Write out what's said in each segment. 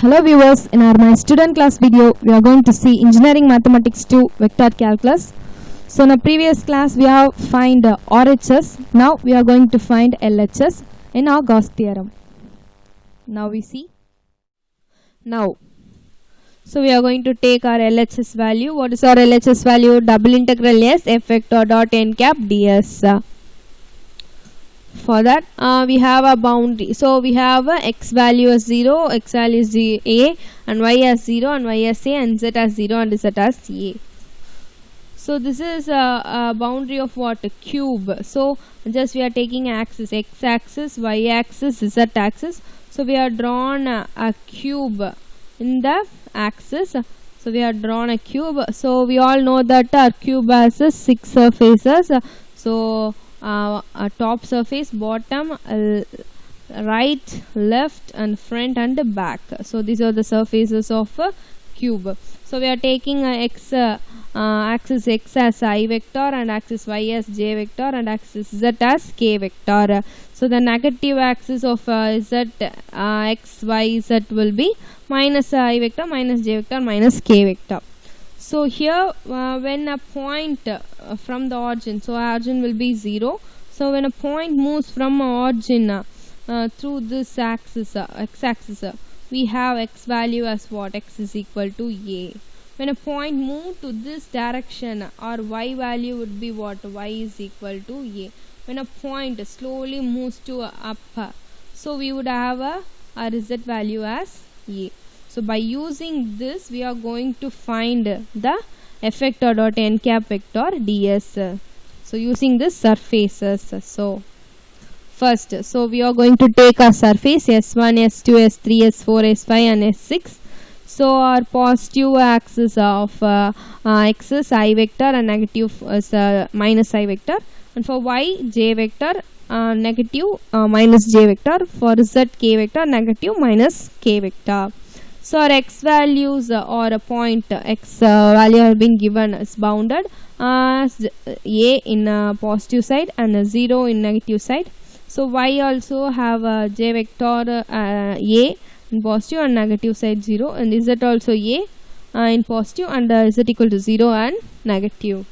Hello viewers, in our My Student Class video, we are going to see Engineering Mathematics 2 Vector Calculus. So in a previous class, we have find RHS. Now we are going to find LHS in our Gauss theorem. Now we see. Now, so we are going to take our LHS value. What is our LHS value? Double integral S f vector dot n cap ds. For that we have a boundary, so we have a x value as 0, x value is a, and y as 0 and y as a, and z as 0 and z as a. So this is a boundary of what? A cube. So just we are taking axis, x axis, y axis, z axis. So we have drawn a cube in the axis. So we have drawn a cube. So we all know that our cube has 6 surfaces. So a top surface, bottom, right, left, and front and back. So these are the surfaces of a cube. So we are taking x axis x as I vector, and axis y as j vector, and axis z as k vector. So the negative axis of z x y z will be minus I vector, minus j vector, minus k vector. So here when a point from the origin, so origin will be 0. So when a point moves from origin through this axis, x axis, we have x value as what? X is equal to a. When a point moves to this direction, our y value would be what? Y is equal to a. When a point slowly moves to up, so we would have our z value as a. So by using this, we are going to find the f vector dot n cap vector ds. So using this surfaces. So first, so we are going to take our surface S1, S2, S3, S4, S5 and S6. So our positive axis of x is I vector and negative is minus I vector. And for y, j vector, negative minus j vector. For z, k vector, negative minus k vector. So our x values or a point x value have been given as bounded as a in positive side and 0 in negative side. So y also have a j vector a in positive and negative side 0, and z also a in positive and z equal to 0 and negative.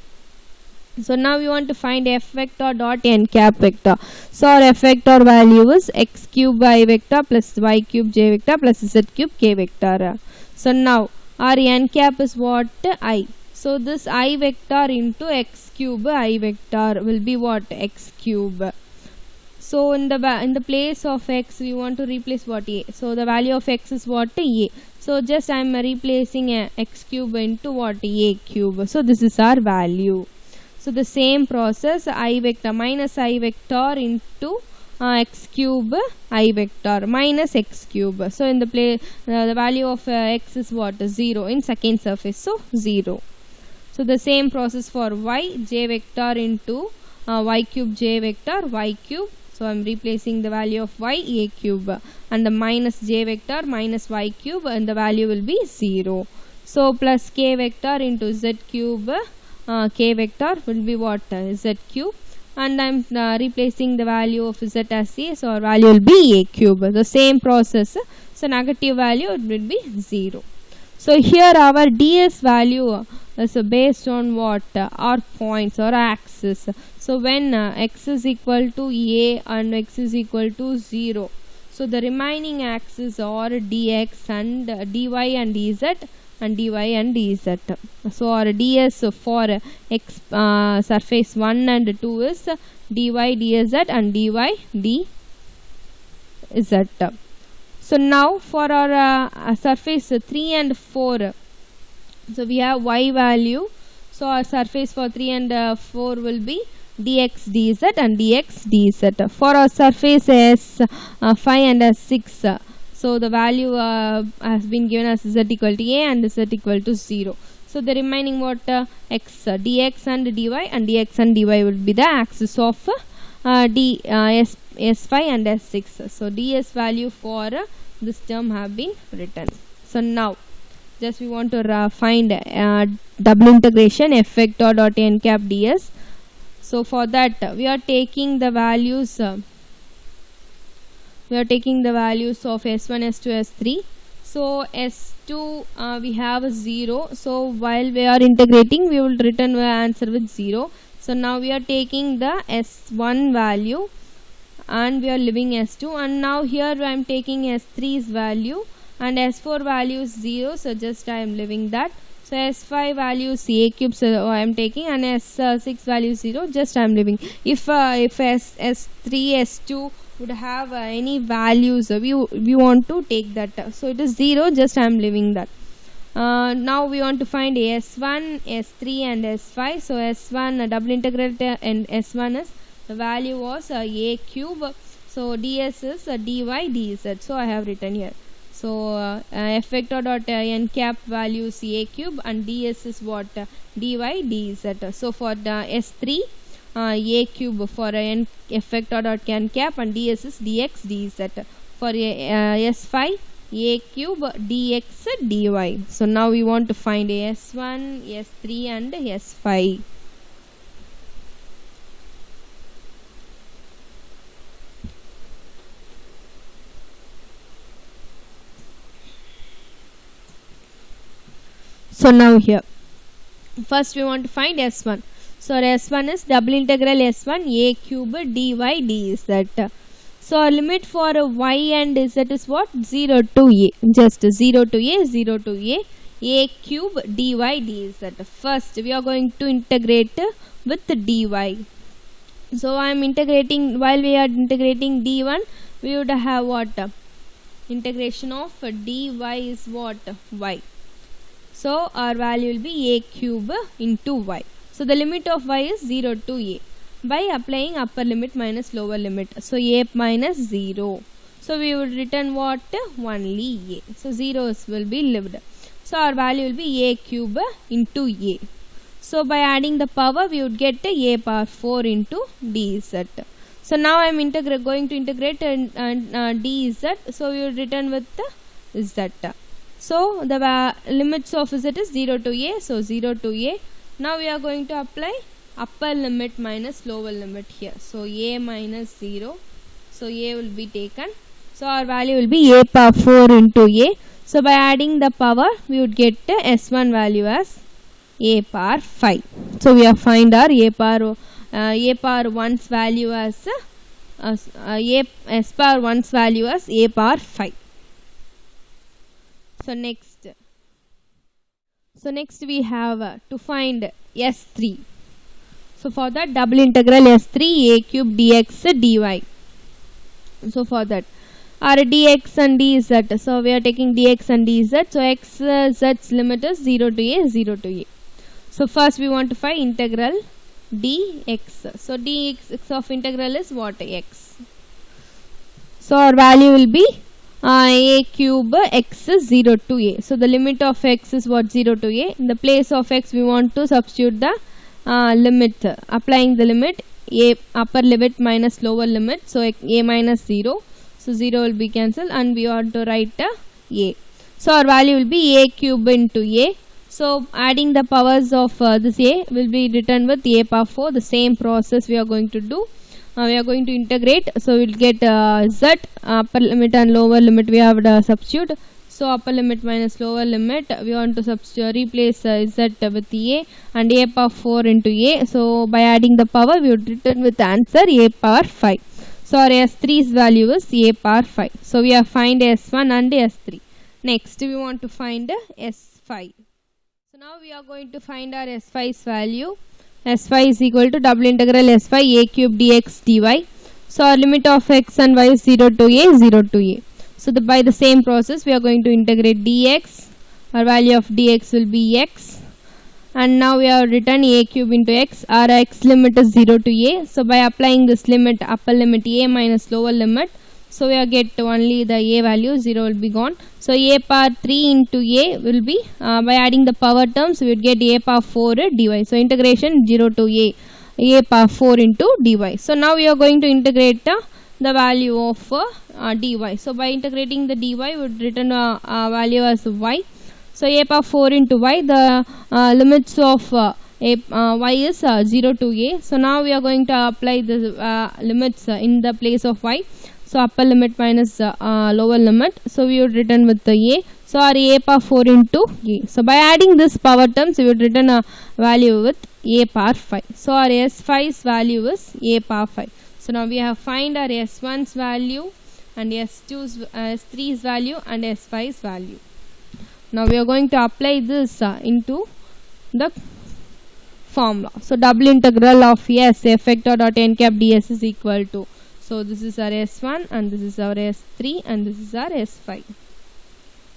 So now we want to find f vector dot n cap vector. So our f vector value is x cube y vector plus y cube j vector plus z cube k vector. So now our n cap is what? I. So this I vector into x cube I vector will be what? X cube. So in the place of x we want to replace what? A. So the value of x is what? A. So just I am replacing x cube into what? A cube. So this is our value. So the same process, I vector minus I vector into x cube I vector minus x cube. So in the place the value of x is what? 0 in second surface. So 0. So the same process for y, j vector into y cube j vector y cube. So I am replacing the value of y, a cube, and the minus j vector minus y cube, and the value will be 0. So plus k vector into z cube k vector will be what? Z cube, and I am replacing the value of z as a, so our value will be a cube. The same process, so negative value it will be 0. So here our ds value is based on what? Our points or axis. So when x is equal to a and x is equal to 0, so the remaining axis are dx and dy and dz and dy and dz. So our ds for x surface 1 and 2 is dy dz and dy dz. So now for our surface 3 and 4, so we have y value. So our surface for 3 and 4 will be dx dz and dx dz. For our surface S5 and S6, so the value has been given as z equal to a and z equal to 0. So the remaining what? X dx and dy, and dx and dy will be the axis of S5 and S6. So ds value for this term have been written. So now just we want to find double integration f vector dot n cap ds. So for that we are taking the values. We are taking the values of S1, S2, S3. So s2 we have a 0, so while we are integrating we will return the answer with 0. So now we are taking the s1 value and we are leaving s2, and now here I am taking s3's value and s4 value is 0, so just I am leaving that. So s5 value is a cube, so I am taking, and s6 value is 0, just I am leaving. If s3 s2 would have any values, we want to take that, so it is 0, just I am leaving that. Now we want to find s1, s3 and s5. So s1 double integral and s1 is, the value was a cube, so ds is dy dz, so I have written here. So f vector dot n cap value is a cube and ds is what, dy dz. So for the s3 a cube for n f vector dot n cap and ds is dx dz. For s5 a cube dx dy. So now we want to find s1, s3 and s5. So now here first we want to find s1. So s1 is double integral s1 a cube dy dz. So our limit for y and z is what, 0 to a, just 0 to a, 0 to a cube dy dz. First we are going to integrate with dy. So I am integrating, while we are integrating d1 we would have what, integration of dy is what, y. So our value will be a cube into y. So the limit of y is 0 to a by applying upper limit minus lower limit. So a minus 0. So we would return what, only a. So zeros will be lived. So our value will be a cube into a. So by adding the power we would get a power 4 into dz. So now I am going to integrate dz. So we would return with z. So the limits of z is 0 to a, so 0 to a. Now we are going to apply upper limit minus lower limit here. So a minus 0, so a will be taken. So our value will be a power 4 into a. So by adding the power we would get s1 value as a power 5. So we have find our a power 1's value as s power 1's value as a power 5. So next we have to find s3. So for that, double integral s3 a cube dx dy. So for that our dx and dz, so we are taking dx and dz. So x z's limit is 0 to a, 0 to a. So first we want to find integral dx. So dx of integral is what, x. So our value will be a cube x is 0 to a. So the limit of x is what, 0 to a. In the place of x we want to substitute the limit, applying the limit a upper limit minus lower limit. So a minus 0, so 0 will be cancelled and we want to write a. So our value will be a cube into a. So adding the powers of this a will be written with a power 4. The same process we are going to do. We are going to integrate, so we will get z, upper limit and lower limit we have to substitute. So upper limit minus lower limit we want to substitute, replace z with a and a power 4 into a. So by adding the power we would return with the answer a power 5. So our s3's value is a power 5. So we have find s1 and s3. Next we want to find s5. So now we are going to find our s5's value. s5 is equal to double integral s5 a cube dx dy. So our limit of x and y is 0 to a, 0 to a. So by the same process we are going to integrate dx. Our value of dx will be x. And now we have written a cube into x. Our x limit is 0 to a. So by applying this limit, upper limit a minus lower limit, so we will get only the a value, 0 will be gone. So a power 3 into a will be, by adding the power terms, we would get a power 4 dy. So integration 0 to a power 4 into dy. So now we are going to integrate the value of dy. So by integrating the dy, we would return a value as y. So a power 4 into y, the limits of y is 0 to a. So now we are going to apply the limits in the place of y. So upper limit minus lower limit. So we would return with the a. So our a power 4 into a. So by adding this power terms, we would return a value with a power 5. So our S5's value is a power 5. So now we have find our S1's value and S3's value and S5's value. Now we are going to apply this into the formula. So double integral of S f vector dot n cap ds is equal to. So this is our S1 and this is our S3 and this is our S5.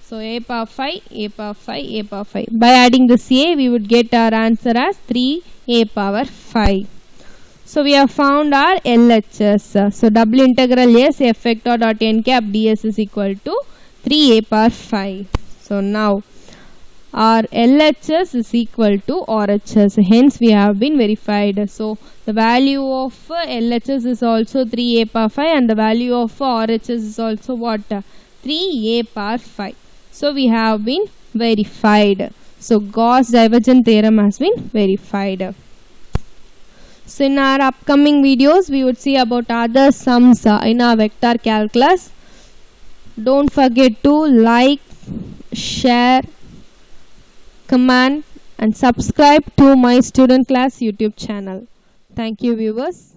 So a power 5, a power 5, a power 5. By adding this a, we would get our answer as 3 a power 5. So we have found our LHS. So double integral S f vector dot n cap ds is equal to 3 a power 5. So now our LHS is equal to RHS. Hence we have been verified. So the value of LHS is also 3 a power 5 and the value of RHS is also what? 3 a power 5. So we have been verified. So Gauss divergence theorem has been verified. So in our upcoming videos, we would see about other sums in our vector calculus. Don't forget to like, share, comment and subscribe to my student class YouTube channel. Thank you viewers.